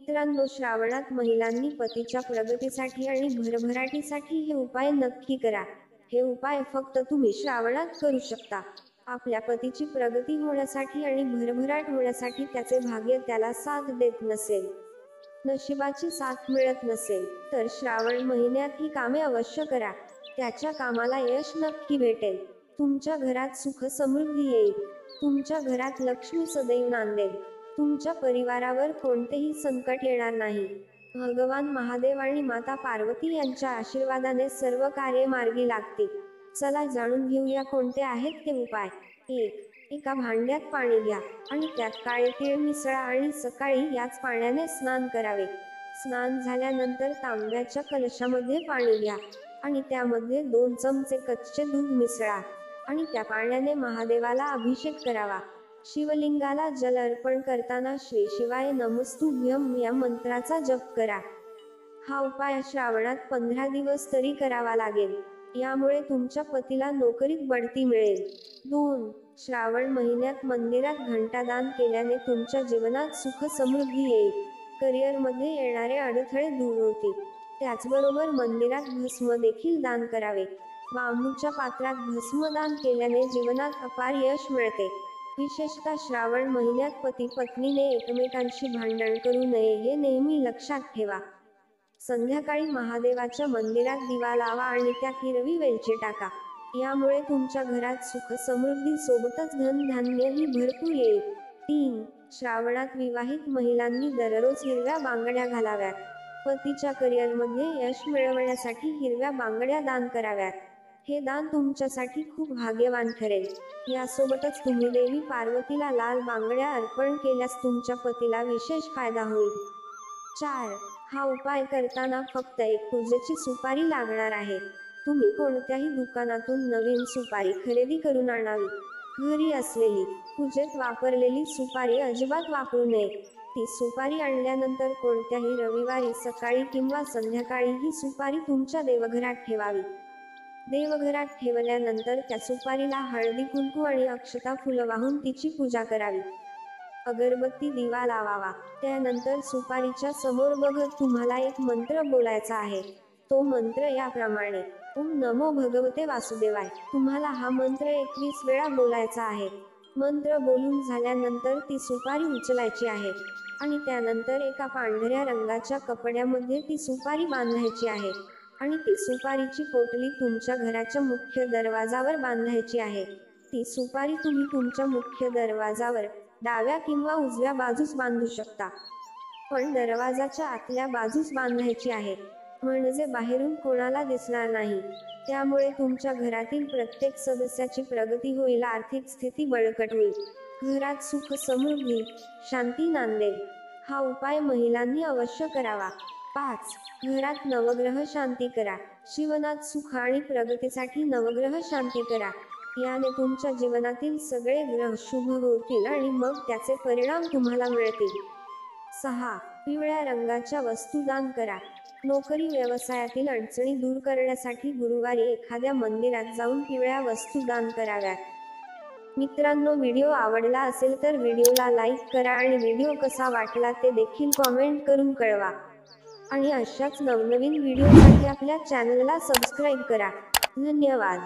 मित्रांनो, श्रावणात महिलांनी पतीच्या प्रगतीसाठी आणि भरभराटीसाठी हे उपाय नक्की करा. हे उपाय फक्त तुम्ही श्रावणात करू शकता. आपल्या पतीची प्रगती होण्यासाठी आणि भरभराट होण्यासाठी त्याचे भाग्य त्याला साथ देत नसेल, नशिबाची साथ मिळत नसेल, तर श्रावण महिन्यात ही कामे अवश्य करा. त्याच्या कामाला यश नक्की भेटेल. तुमच्या घरात सुख समृद्धी येईल. तुमच्या घरात लक्ष्मी सदैव नांदेल. तुमच्या परिवारावर कोणतेही संकट येणार नाही. भगवान महादेव आणि माता पार्वती यांच्या आशीर्वादाने सर्व कार्ये मार्गी लागतील. चला जाणून घेऊया कोणते आहेत ते उपाय. 1. एका भांड्यात पाणी घ्या आणि त्यात काळे तीळ मिसळा आणि सकाळी याच पाण्याने स्नान करावे. स्नान झाल्यानंतर तांब्याच्या कलशामध्ये पाणी घ्या आणि त्यामध्ये 2 चमचे कच्चे दूध मिसळा आणि त्या पाण्याने महादेवाला अभिषेक करावा. शिवलिंगाला जल अर्पण करताना श्री शिवाय नमस्तुभ्यम या मंत्राचा जप करा. हा उपाय श्रावणात 15 दिवस तरी करावा लागेल. यामुळे तुमच्या पतीला नोकरीत बढती मिळेल. 2. श्रावण महिन्यात मंदिरात घंटादान केल्याने तुमच्या जीवनात सुख समृद्धी येईल. करिअरमध्ये येणारे अडथळे दूर होतील. त्याचबरोबर मंदिरात भस्म देखील दान करावे. बांबूच्या पात्रात भस्म दान केल्याने जीवनात अपार यश मिळते. विशेषतः श्रावण महिन्यात पती पत्नीने एकमेकांशी भांडण करू नये हे नेहमी लक्षात ठेवा. संध्याकाळी महादेवाच्या मंदिरात दिवा लावा आणि त्यात हिरवी वेलची टाका. यामुळे तुमच्या घरात सुख समृद्धी सोबतच धनधान्यही भरपूर येईल. 3. श्रावणात विवाहित महिलांनी दररोज हिरव्या बांगड्या घालाव्यात. पतीच्या करिअरमध्ये यश मिळवण्यासाठी हिरव्या बांगड्या दान कराव्यात. हे दान तुमच्यासाठी खूप भाग्यवान ठरेल. यासोबतच तुम्ही देवी पार्वतीला लाल बांगड्या अर्पण केल्यास तुमच्या पतीला विशेष फायदा होईल. 4. हा उपाय करताना फक्त एक पूजेची सुपारी लागणार आहे. तुम्ही कोणत्याही दुकानातून नवीन सुपारी खरेदी करून आणावी. घरी असलेली पूजेत वापरलेली सुपारी अजिबात वापरू नये. ती सुपारी आणल्यानंतर कोणत्याही रविवारी सकाळी किंवा संध्याकाळी ही सुपारी तुमच्या देवघरात ठेवावी. देवघरात ठेवल्यानंतर त्या सुपारीला हळदी कुंकू आणि अक्षता फुलं वाहून तिची पूजा करावी. अगरबत्ती दिवा लावावा. त्यानंतर सुपारीच्या समोर बघत तुम्हाला एक मंत्र बोलायचा आहे. तो मंत्र याप्रमाणे: ओम नमो भगवते वासुदेवाय. तुम्हाला हा मंत्र 21 वेळा बोलायचा आहे. मंत्र बोलून झाल्यानंतर ती सुपारी उचलायची आहे आणि त्यानंतर एका पांढऱ्या रंगाच्या कपड्यामध्ये ती सुपारी बांधायची आहे आणि ती सुपारीची पोटली तुमच्या घराच्या मुख्य दरवाजावर बांधायची आहे. ती सुपारी तुम्ही तुमच्या मुख्य दरवाजावर डाव्या किंवा उजव्या बाजूस बांधू शकता, पण दरवाजाच्या आतल्या बाजूस बांधायची आहे, म्हणजे बाहेरून कोणाला दिसणार नाही. त्यामुळे तुमच्या घरातील प्रत्येक सदस्याची प्रगती होईल, आर्थिक स्थिती बळकट होईल, घरात सुख समृद्धी शांती नांदेल. हा उपाय महिलांनी अवश्य करावा. 5. घरात नवग्रह शांती करा. जीवनात सुख आणि प्रगतीसाठी नवग्रह शांती करा. याने तुमच्या जीवनातील सगळे ग्रह शुभ होतील आणि मग त्याचे परिणाम तुम्हाला मिळतील. 6. पिवळ्या रंगाच्या वस्तू दान करा. नोकरी व्यवसायातील अडचणी दूर करण्यासाठी गुरुवारी एखाद्या मंदिरात जाऊन पिवळ्या वस्तू दान कराव्यात. मित्रांनो, व्हिडिओ आवडला असेल तर व्हिडिओला लाईक करा आणि व्हिडिओ कसा वाटला ते देखील कॉमेंट करून कळवा. आणि अशाच नवनवीन व्हिडिओसाठी आपल्या चॅनलला सबस्क्राईब करा. धन्यवाद.